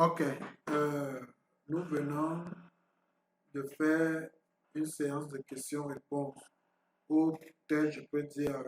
Ok, nous venons de faire une séance de questions-réponses où peut-être je peux dire à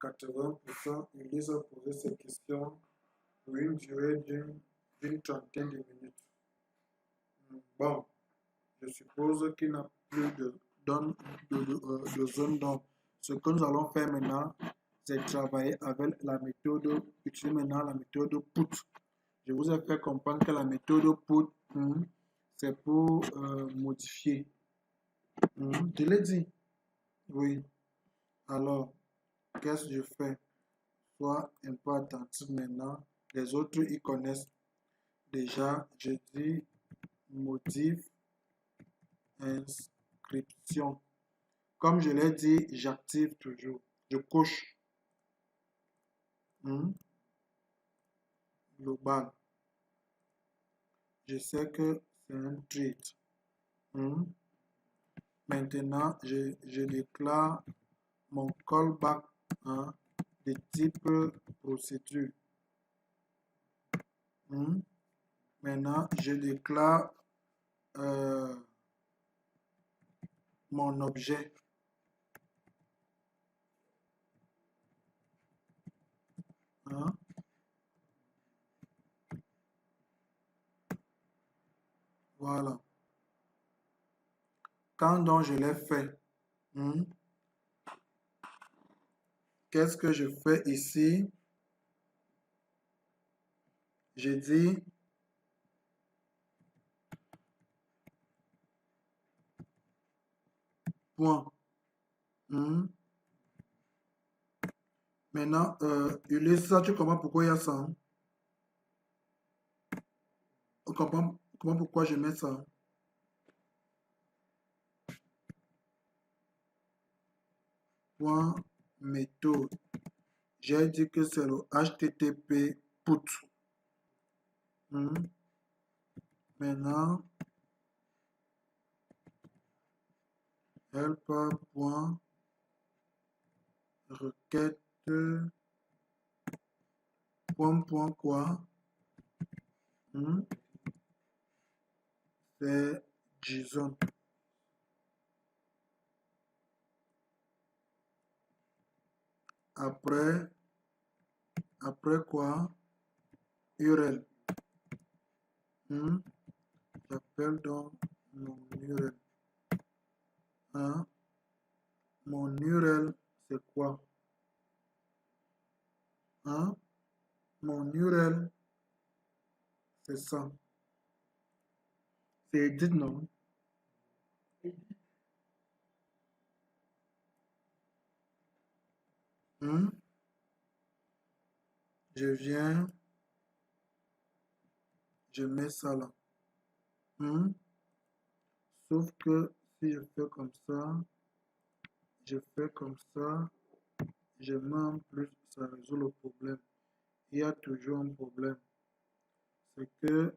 80%, Ulysse a posé ces questions pour une durée d'une trentaine de minutes. Bon, je suppose qu'il n'a plus de zone d'ombre. Ce que nous allons faire maintenant, c'est travailler avec la méthode, utiliser maintenant la méthode PUT. Je vous ai fait comprendre que la méthode PUT, c'est pour modifier. Je l'ai dit. Oui. Alors, qu'est-ce que je fais? Sois un peu attentif maintenant. Les autres, ils connaissent déjà. Je dis motif, inscription. Comme je l'ai dit, j'active toujours. Je coche. Global. Je sais que c'est un tweet. Maintenant, je déclare mon callback de type procédure. Maintenant, je déclare mon objet. Voilà. Quand donc je l'ai fait, qu'est-ce que je fais ici? Je dis point. Maintenant, Ulysse, ça, tu comprends pourquoi il y a ça? Tu comprends pourquoi je mets ça? Point méthode. J'ai dit que c'est le HTTP put. Maintenant, helper.requête point quoi? C'est JSON. Après quoi? URL. J'appelle donc mon URL. Mon URL, c'est quoi? Mon URL, c'est ça. C'est edit, non? Je viens, je mets ça là. Sauf que si je fais comme ça, je fais comme ça, je mets en plus, ça résout le problème. Il y a toujours un problème. C'est que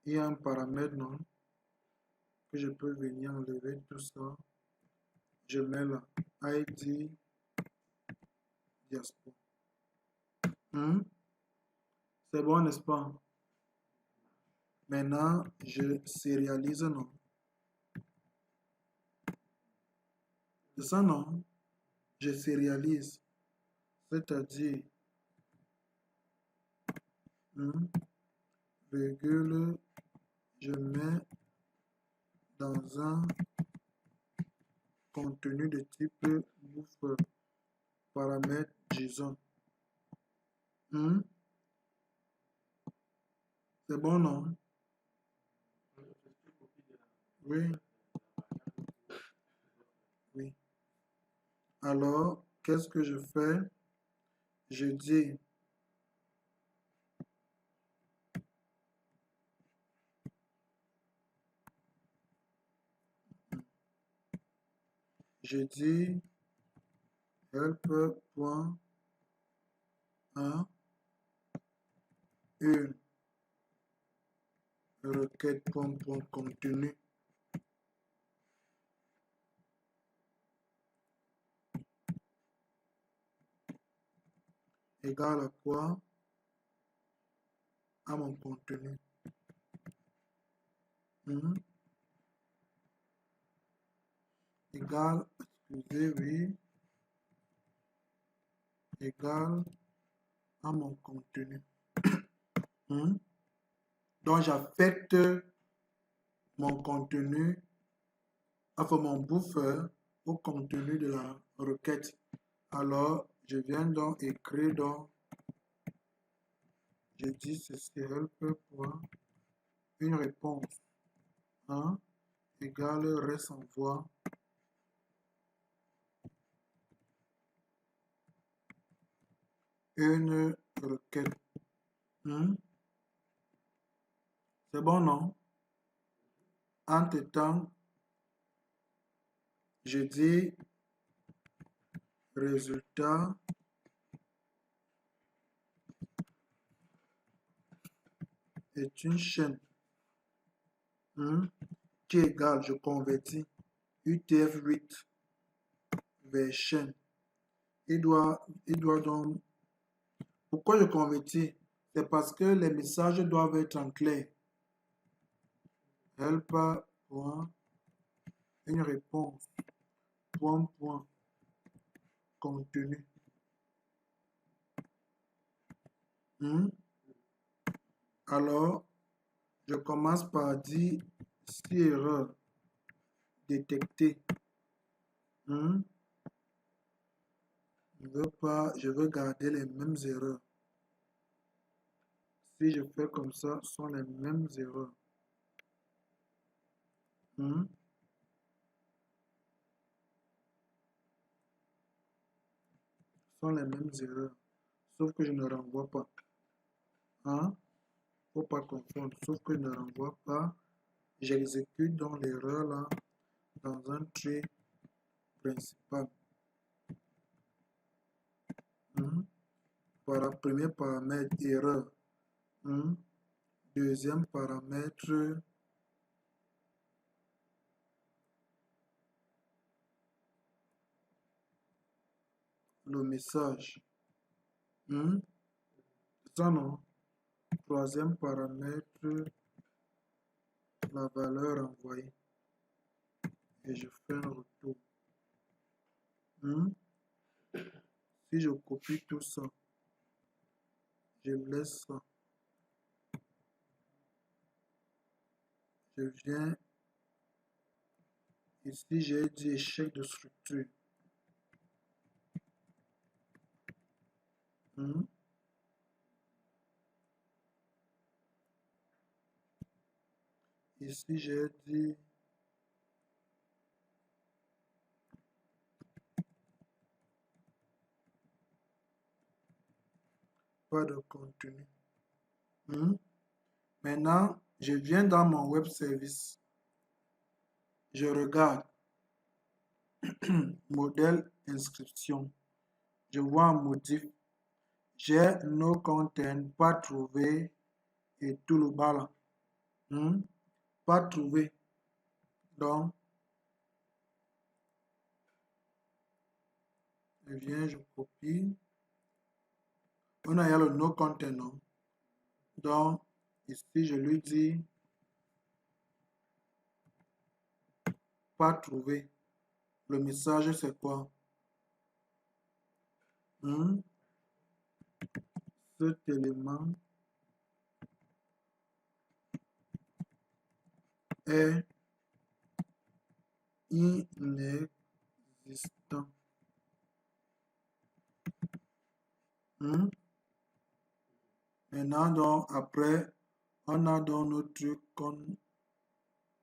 il y a un paramètre, non? Que je peux venir enlever tout ça. Je mets là, ID diaspora. C'est bon, n'est-ce pas? Maintenant, je sérialise, non? C'est ça, non? Je sérialise. C'est-à-dire, virgule, je mets dans un contenu de type bouffe paramètre JSON. C'est bon, non? Oui. Oui. Alors, qu'est-ce que je fais? Je dis help.1 une requête point contenu égale à quoi? à mon contenu. Mhm. Égal, excusez, oui, égal à mon contenu. Mhm. Donc, j'affecte mon contenu, enfin mon buffer au contenu de la requête. Alors, je viens donc écrire donc, je dis ceci, help point, une réponse, hein, égale reste envoie une requête. Hmm? C'est bon, non? Entre-temps, je dis résultat est une chaîne, hmm, qui est égale, je convertis UTF-8 vers chaîne. Il doit donc... Pourquoi je convertis? C'est parce que les messages doivent être en clair. Help point, une réponse, point, contenu. Hmm? Alors, je commence par dire si erreur détectée. Hmm? Je veux garder les mêmes erreurs. Si je fais comme ça, ce sont les mêmes erreurs. Hmm? Ce sont les mêmes erreurs. Sauf que je ne renvoie pas. Hein? Faut pas confondre. Sauf que je ne renvoie pas. J'exécute donc l'erreur là dans un trait principal. Hmm? Voilà, premier paramètre, erreur. Hmm? Deuxième paramètre, le message. Hmm? Ça non. Troisième paramètre, la valeur envoyée. Et je fais un retour. Hmm? Si je copie tout ça, je laisse ça. Je viens ici, j'ai dit échec de structure. Hmm? Ici, j'ai dit pas de contenu. Hmm? Maintenant, je viens dans mon web service. Je regarde modèle inscription. Je vois un modif. J'ai no content, pas trouvé et tout le bas là. Hmm? Pas trouvé. Donc, je viens, je copie. On a le no content, non? Donc, ici, je lui dis pas trouvé. Le message, c'est quoi? Hmm? Cet élément est inexistant. Hmm? Maintenant, donc, après, on a dans notre truc,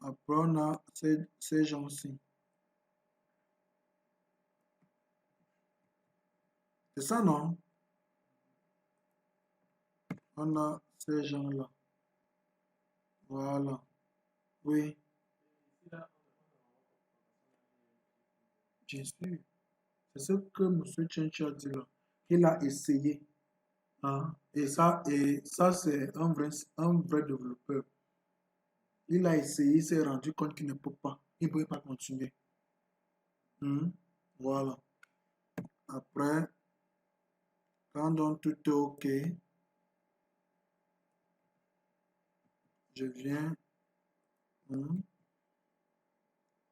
après, on a ces gens-ci. C'est ça, non? On a ces gens-là. Voilà. Oui, bien sûr. C'est ce que M. Chenchi a dit là. Il a essayé. Hein? Et ça c'est un vrai développeur. Il a essayé, il s'est rendu compte qu'il ne peut pas. Il ne pouvait pas continuer. Hmm? Voilà. Après, quand donc tout est OK, je viens,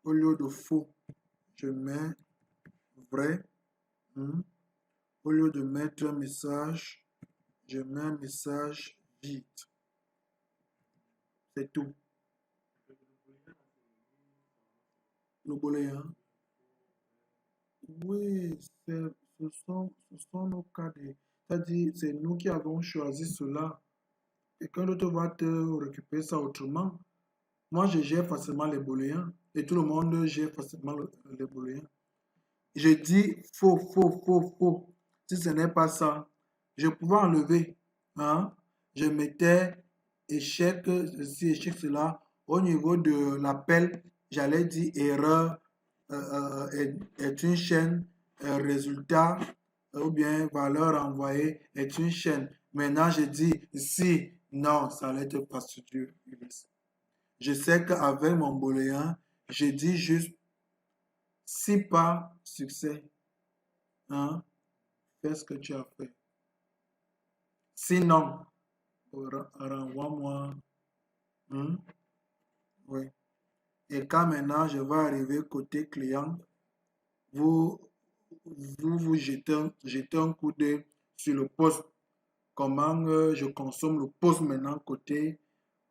au lieu de faux, je mets vrai. Au lieu de mettre un message, je mets un message vide. C'est tout. Le booléen. Oui, ce sont nos cas de... C'est-à-dire, c'est nous qui avons choisi cela. Quelqu'un d'autre va te récupérer ça autrement. Moi, je gère facilement les booléens. Et tout le monde gère facilement les booléens. Je dis faux, faux, faux, faux. Si ce n'est pas ça, je pouvais enlever. Hein? Je mettais échec, ceci, échec, cela. Au niveau de l'appel, j'allais dire erreur est une chaîne, résultat ou bien valeur envoyée est une chaîne. Maintenant, je dis si, non, ça allait être fastidieux. Je sais qu'avec mon booléen, je dis juste si pas succès. Hein? Fais ce que tu as fait. Sinon, renvoie-moi. Oui. Et quand maintenant je vais arriver côté client, vous jetez un coup d'œil sur le poste. Comment je consomme le poste maintenant côté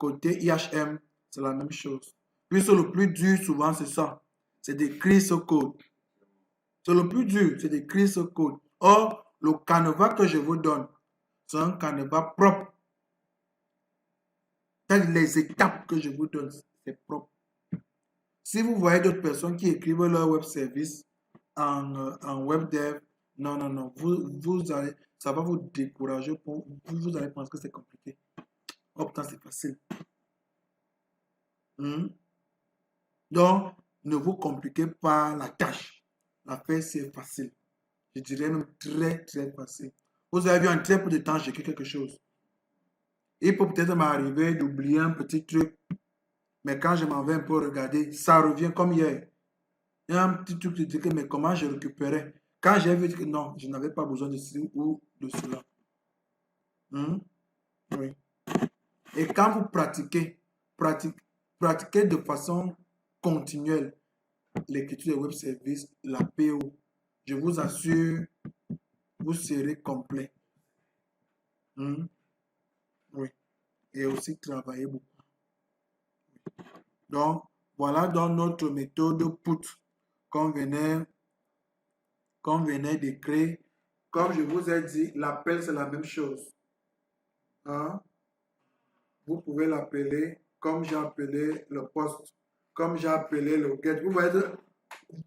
IHM, c'est la même chose. Puis le plus dur, souvent, c'est ça. C'est d'écrire ce code. C'est le plus dur, c'est d'écrire ce code. Or, le canevas que je vous donne, c'est un canevas propre. Les étapes que je vous donne, c'est propre. Si vous voyez d'autres personnes qui écrivent leur web service en web dev, non, non, non, ça va vous décourager. Vous allez penser que c'est compliqué. Oh, putain, c'est facile. Donc, ne vous compliquez pas la tâche. L'affaire, c'est facile. Je dirais même très, très facile. Vous avez vu en très peu de temps, j'écris quelque chose. Il peut peut-être m'arriver d'oublier un petit truc, mais quand je m'en vais un peu regarder, ça revient comme hier. Il y a un petit truc qui dit que, mais comment je récupérais? Quand j'ai vu que non, je n'avais pas besoin de ceci ou de cela. Oui. Et quand vous pratiquez de façon continuelle l'écriture des web services, la PO, je vous assure, vous serez complet. Oui. Et aussi travailler beaucoup. Donc, voilà donc notre méthode PUT qu'on venait d'écrire. Comme je vous ai dit, l'appel, c'est la même chose. Hein? Vous pouvez l'appeler comme j'ai appelé le poste, comme j'ai appelé le get.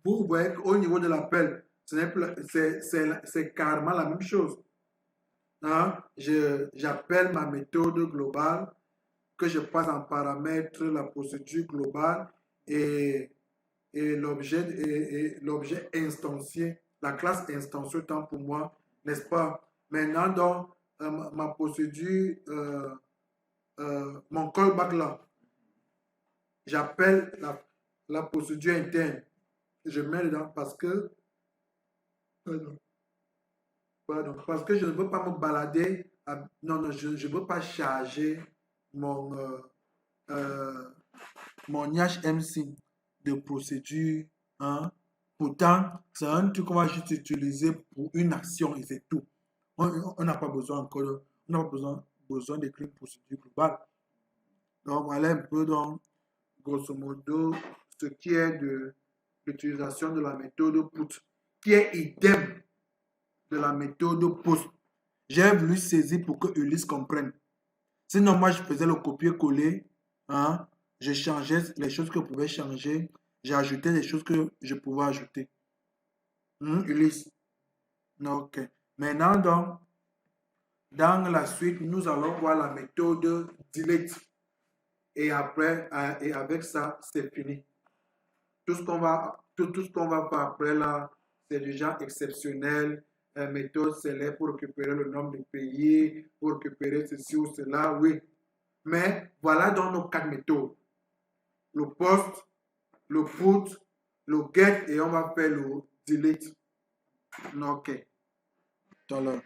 Vous voyez qu'au niveau de l'appel, c'est carrément la même chose. Hein? J'appelle ma méthode globale, que je passe en paramètre la procédure globale et l'objet instancié, la classe instanciée tant pour moi, n'est-ce pas? Maintenant, donc, ma procédure, mon callback là, j'appelle la procédure interne. Je mets dedans parce que, parce que je ne veux pas me balader. Non, non, je ne veux pas charger mon, mon IHMC de procédure. Hein. Pourtant, c'est un truc qu'on va juste utiliser pour une action et c'est tout. On n'a pas besoin encore, on n'a pas besoin d'écrire une procédure globale. Donc, voilà un peu, donc, grosso modo, ce qui est de l'utilisation de la méthode PUT, qui est idem de la méthode POST. J'ai voulu saisir pour que Ulysse comprenne. Sinon, moi, je faisais le copier-coller. Hein? Je changeais les choses que je pouvais changer. J'ajoutais les choses que je pouvais ajouter. Ulysse. Ok. Maintenant, donc, dans la suite, nous allons voir la méthode delete. Et après, et avec ça, c'est fini. Tout ce qu'on va faire après là, c'est déjà exceptionnel. Méthode select pour récupérer le nombre de pays, pour récupérer ceci ou cela, oui. Mais voilà donc nos 4 méthodes. Le post, le put, le get et on va faire le delete. Ok. Tout à l'heure.